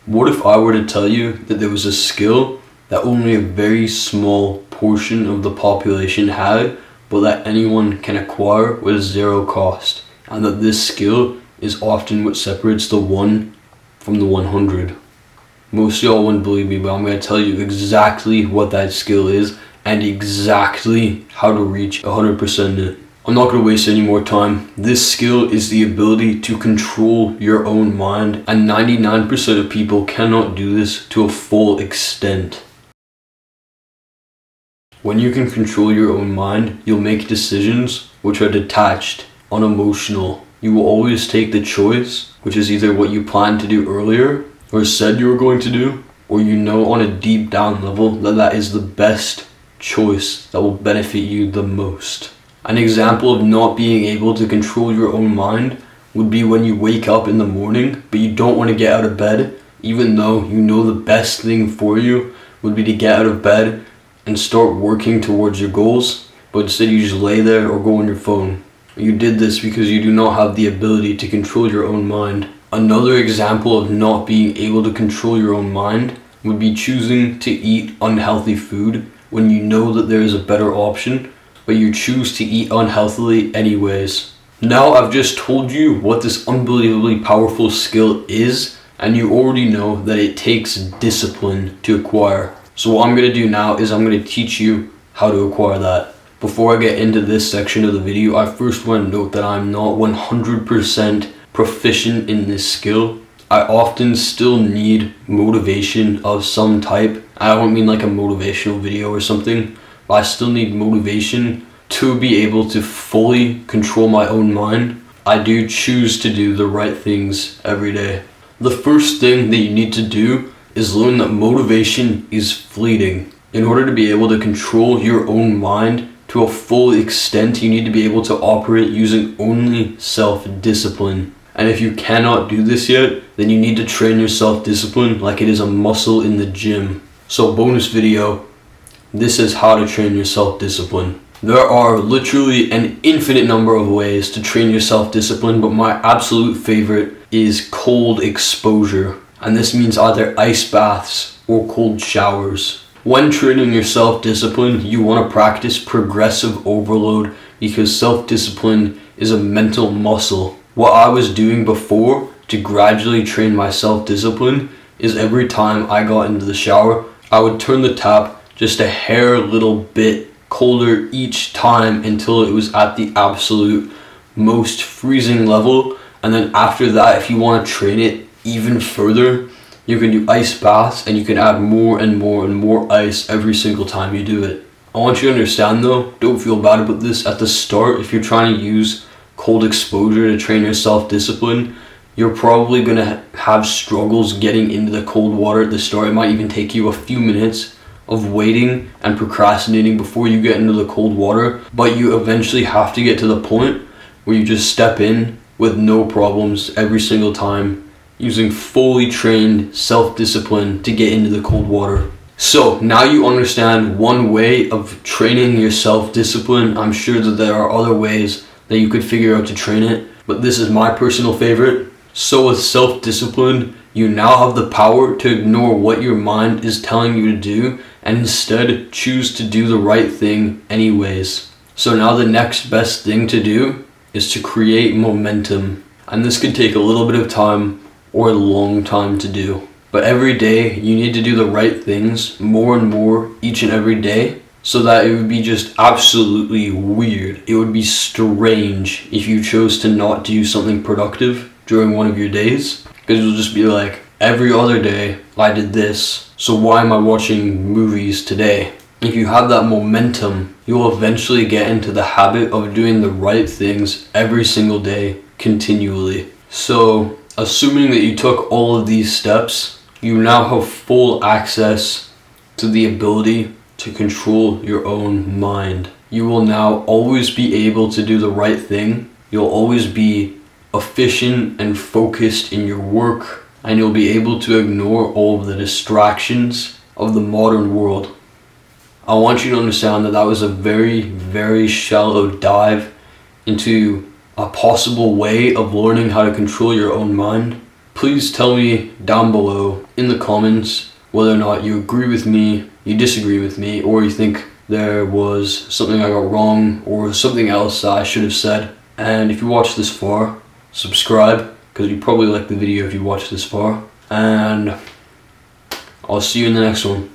What if I were to tell you that there was a skill that only a very small portion of the population had, but that anyone can acquire with zero cost, and that this skill is often what separates the 1 from the 100? Most of y'all wouldn't believe me, but I'm going to tell you exactly what that skill is and exactly how to reach 100% it. I'm not going to waste any more time. This skill is the ability to control your own mind, and 99% of people cannot do this to a full extent. When you can control your own mind, you'll make decisions which are detached, unemotional. You will always take the choice, which is either what you planned to do earlier or said you were going to do, or you know on a deep down level that that is the best choice that will benefit you the most. An example of not being able to control your own mind would be when you wake up in the morning, but you don't want to get out of bed, even though you know the best thing for you would be to get out of bed and start working towards your goals, but instead you just lay there or go on your phone. You did this because you do not have the ability to control your own mind. Another example of not being able to control your own mind would be choosing to eat unhealthy food when you know that there is a better option, but you choose to eat unhealthily anyways. Now I've just told you what this unbelievably powerful skill is, and you already know that it takes discipline to acquire. So what I'm going to do now is I'm going to teach you how to acquire that. Before I get into this section of the video, I first want to note that I'm not 100% proficient in this skill. I often still need motivation of some type. I don't mean like a motivational video or something, but I still need motivation to be able to fully control my own mind. I do choose to do the right things every day. The first thing that you need to do is learn that motivation is fleeting. In order to be able to control your own mind to a full extent, you need to be able to operate using only self-discipline. And if you cannot do this yet, then you need to train your self-discipline like it is a muscle in the gym. So bonus video, this is how to train your self-discipline. There are literally an infinite number of ways to train your self-discipline, but my absolute favorite is cold exposure. And this means either ice baths or cold showers. When training your self-discipline, you want to practice progressive overload because self-discipline is a mental muscle. What I was doing before to gradually train my self-discipline is every time I got into the shower, I would turn the tap just a hair little bit colder each time until it was at the absolute most freezing level. And then after that, if you want to train it even further, you can do ice baths and you can add more and more and more ice every single time you do it. I want you to understand though, don't feel bad about this at the start. If you're trying to use cold exposure to train your self-discipline, you're probably going to have struggles getting into the cold water at the start. It might even take you a few minutes of waiting and procrastinating before you get into the cold water, but you eventually have to get to the point where you just step in with no problems every single time, using fully trained self-discipline to get into the cold water. So now you understand one way of training your self-discipline. I'm sure that there are other ways that you could figure out to train it, but this is my personal favorite. So with self-discipline, you now have the power to ignore what your mind is telling you to do and instead choose to do the right thing anyways. So now the next best thing to do is to create momentum. And this could take a little bit of time or a long time to do. But every day you need to do the right things more and more each and every day, so that it would be just absolutely weird. It would be strange if you chose to not do something productive during one of your days, because you'll just be like, every other day I did this, so why am I watching movies today? If you have that momentum, you'll eventually get into the habit of doing the right things every single day continually. So assuming that you took all of these steps, you now have full access to the ability to control your own mind. You will now always be able to do the right thing. You'll always be efficient and focused in your work, and you'll be able to ignore all of the distractions of the modern world. I want you to understand that that was a very, very shallow dive into a possible way of learning how to control your own mind. Please tell me down below in the comments whether or not you agree with me, you disagree with me, or you think there was something I got wrong or something else that I should have said. And if you watched this far, subscribe, because you probably like the video if you watched this far. And I'll see you in the next one.